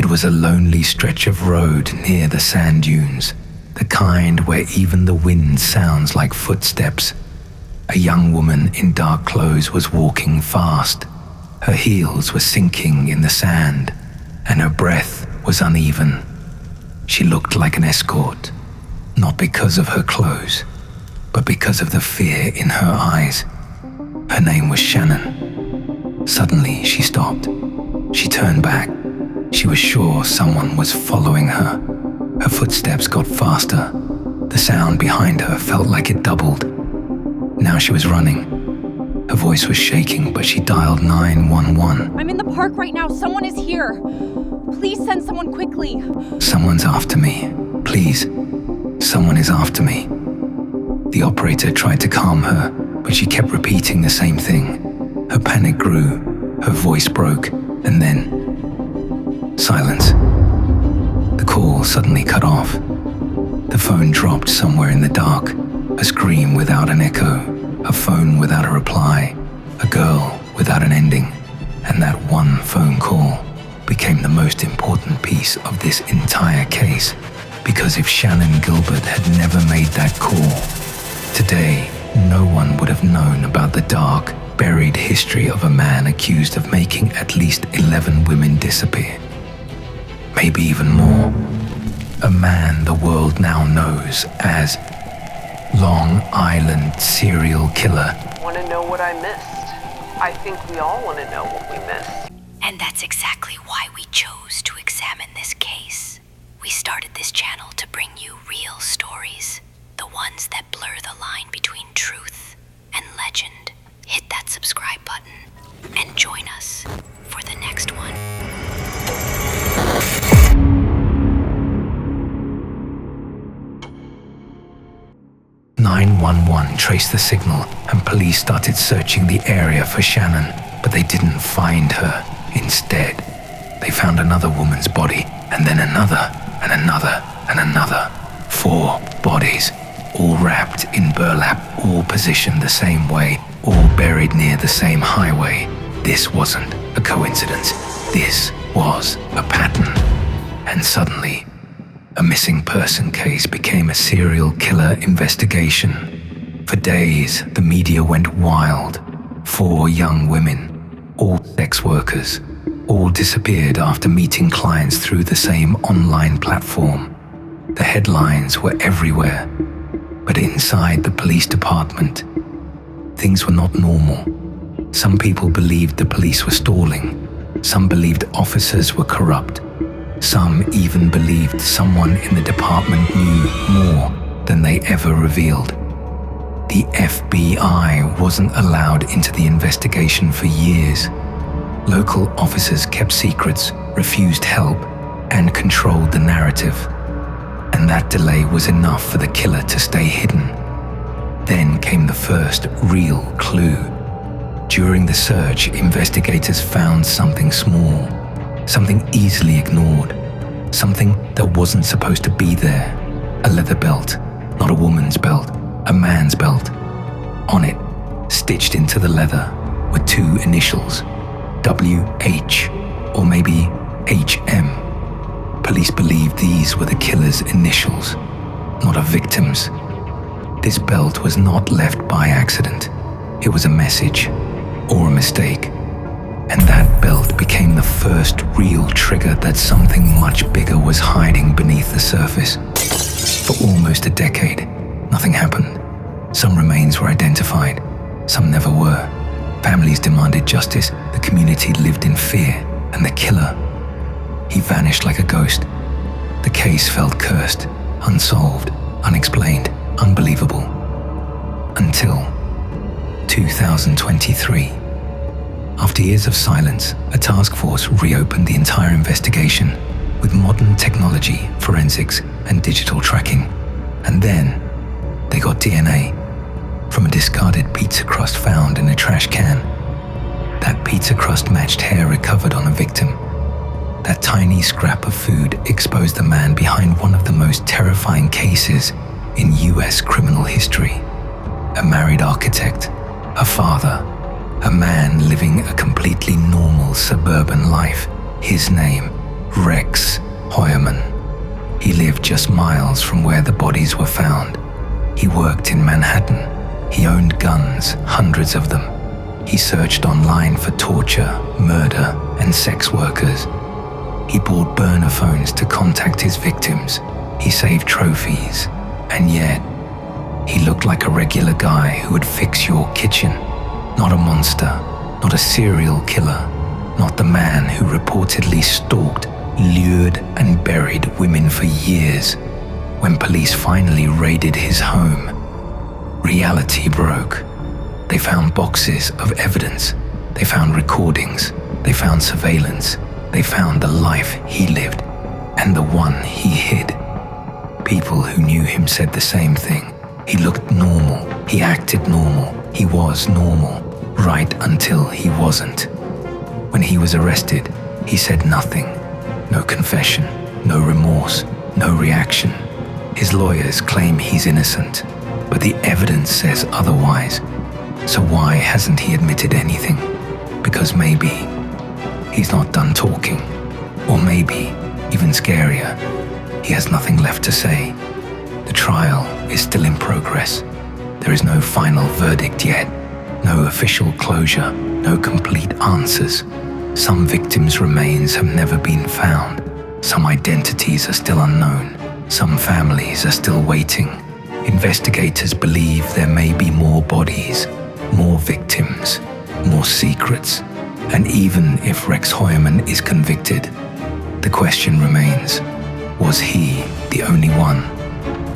was a lonely stretch of road near the sand dunes, the kind where even the wind sounds like footsteps. A young woman in dark clothes was walking fast. Her heels were sinking in the sand, and her breath was uneven. She looked like an escort, not because of her clothes, but because of the fear in her eyes. Her name was Shannon. Suddenly, she stopped. She turned back. She was sure someone was following her. Her footsteps got faster. The sound behind her felt like it doubled. Now she was running. Her voice was shaking, but she dialed 911. I'm in the park right now. Someone is here. Please send someone quickly. Someone's after me. Please. Someone is after me. The operator tried to calm her, but she kept repeating the same thing. Her panic grew. Her voice broke, and then silence. The call suddenly cut off. The phone dropped somewhere in the dark. A scream without an echo. A phone without a reply. A girl without an ending. And that one phone call became the most important piece of this entire case. Because if Shannon Gilbert had never made that call, today no one would have known about the dark, buried history of a man accused of making at least 11 women disappear. Maybe even more. A man the world now knows as Long Island serial killer. Want to know what I missed? I think we all want to know what we missed. And that's exactly why we chose to examine this case. We started this channel to bring you real stories, the ones that blur the line between truth and legend. Hit that subscribe button and join us for the next one. 911 traced the signal, and police started searching the area for Shannon, but they didn't find her. Instead, they found another woman's body, and then another, and another, and another. 4 bodies, all wrapped in burlap, all positioned the same way, all buried near the same highway. This wasn't a coincidence. This was a pattern. And suddenly, a missing person case became a serial killer investigation. For days, the media went wild. 4 young women, all sex workers, all disappeared after meeting clients through the same online platform. The headlines were everywhere, but inside the police department, things were not normal. Some people believed the police were stalling. Some believed officers were corrupt. Some even believed someone in the department knew more than they ever revealed. The FBI wasn't allowed into the investigation for years. Local officers kept secrets, refused help, and controlled the narrative. And that delay was enough for the killer to stay hidden. Then came the first real clue. During the search, investigators found something small, something easily ignored, something that wasn't supposed to be there. A leather belt, not a woman's belt, a man's belt. On it, stitched into the leather, were 2 initials, WH, or maybe HM. Police believed these were the killer's initials, not a victim's. This belt was not left by accident. It was a message, or a mistake. And that belt became the first real trigger that something much bigger was hiding beneath the surface. For almost a decade, nothing happened. Some remains were identified, some never were. Families demanded justice, the community lived in fear, and the killer, he vanished like a ghost. The case felt cursed, unsolved, unexplained, unbelievable. Until 2023. After years of silence, a task force reopened the entire investigation with modern technology, forensics, and digital tracking. And then they got DNA from a discarded pizza crust found in a trash can. That pizza crust matched hair recovered on a victim. That tiny scrap of food exposed the man behind one of the most terrifying cases in US criminal history. A married architect, a father, a man living a completely normal suburban life. His name, Rex Heuermann. He lived just miles from where the bodies were found. He worked in Manhattan. He owned guns, hundreds of them. He searched online for torture, murder, and sex workers. He bought burner phones to contact his victims. He saved trophies. And yet, he looked like a regular guy who would fix your kitchen. Not a monster, not a serial killer, not the man who reportedly stalked, lured, and buried women for years. When police finally raided his home, reality broke. They found boxes of evidence. They found recordings. They found surveillance. They found the life he lived and the one he hid. People who knew him said the same thing. He looked normal. He acted normal. He was normal, right until he wasn't. When he was arrested, he said nothing. No confession, no remorse, no reaction. His lawyers claim he's innocent, but the evidence says otherwise. So why hasn't he admitted anything? Because maybe he's not done talking. Or maybe, even scarier, he has nothing left to say. The trial is still in progress. There is no final verdict yet. No official closure, no complete answers. Some victims' remains have never been found. Some identities are still unknown. Some families are still waiting. Investigators believe there may be more bodies, more victims, more secrets. And even if Rex Heuermann is convicted, the question remains, was he the only one?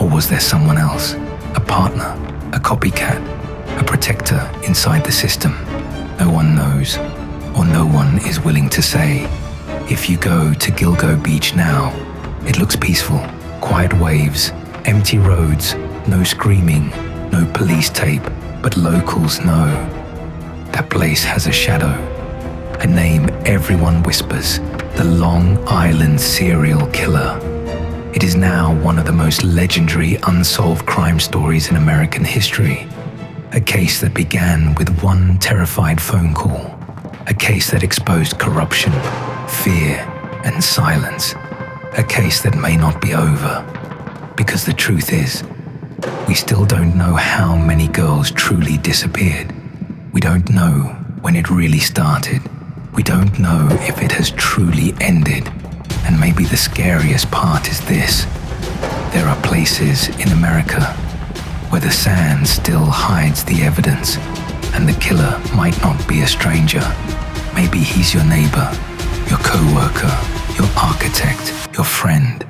Or was there someone else? A partner, a copycat, a protector inside the system? No one knows, or no one is willing to say. If you go to Gilgo Beach now, it looks peaceful. Quiet waves, empty roads, no screaming, no police tape, but locals know. That place has a shadow, a name everyone whispers, the Long Island serial killer. It is now one of the most legendary unsolved crime stories in American history. A case that began with one terrified phone call. A case that exposed corruption, fear, and silence. A case that may not be over. Because the truth is, we still don't know how many girls truly disappeared. We don't know when it really started. We don't know if it has truly ended. And maybe the scariest part is this. There are places in America where the sand still hides the evidence, and the killer might not be a stranger. Maybe he's your neighbor, your co-worker, your architect, your friend.